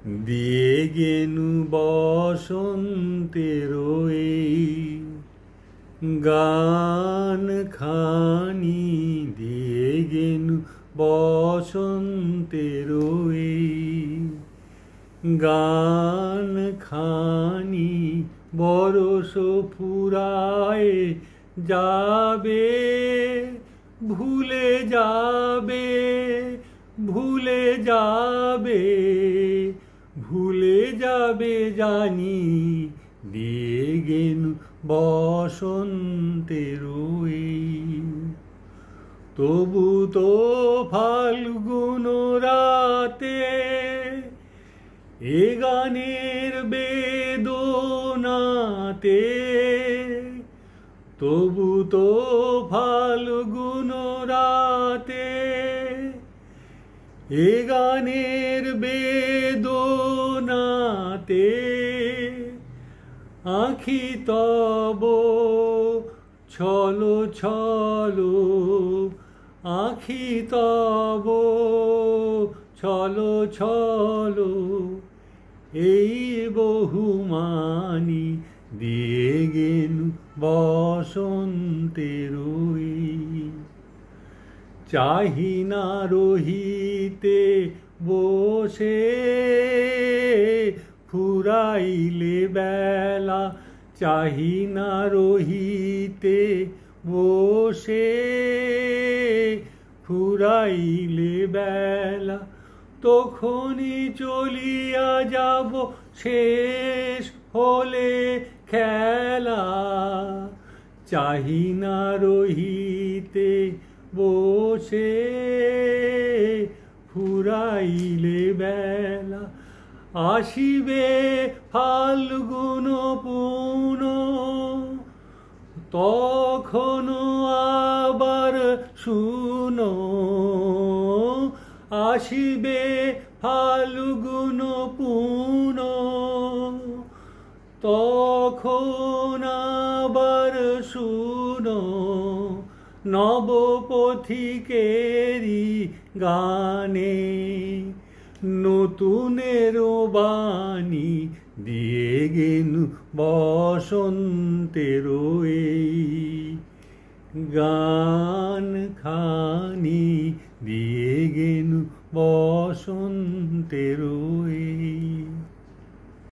দিয়ে গেনু বসন্তের এই গান খানি, দিয়ে গেনু বসন্তের এই গান খানি। বরষ ফুরায় যাবে, ভুলে যাবে, ভুলে যাবে, ভুলে যাবে জানি, দিয়ে গেনু বসন্তের এই। তবু তো ফাল্গুন রাতে এ গানের বেদনাতে, তবু তো ফাল্গুন রাতে এ গানের বেদনাতে আঁখি তব ছলো ছলো, আঁখি তব ছলো ছলো, এই বহুমানি, দিয়ে গেনু বসন্তের এই। চাহি না রহিতে বসে, ফুরাইলে বেলা, চাহি না রহিতে বসে, ফুরাইলে বেলা, তখনই চলিয়া যাব শেষ হলে খেলা। চাহি না রহিতে বসে, ফুরাইলে বেলা, আসিবে ফাল্গুন পুন, তখনো আবার শুনো, আসিবে ফাল্গুন পুন, তখন আবার শুনো, নবপথিকেরি গানে নতুনের বাণী, দিয়ে গেনু বসন্তের এই গান খানি, দিয়ে গেনু বসন্তের এই।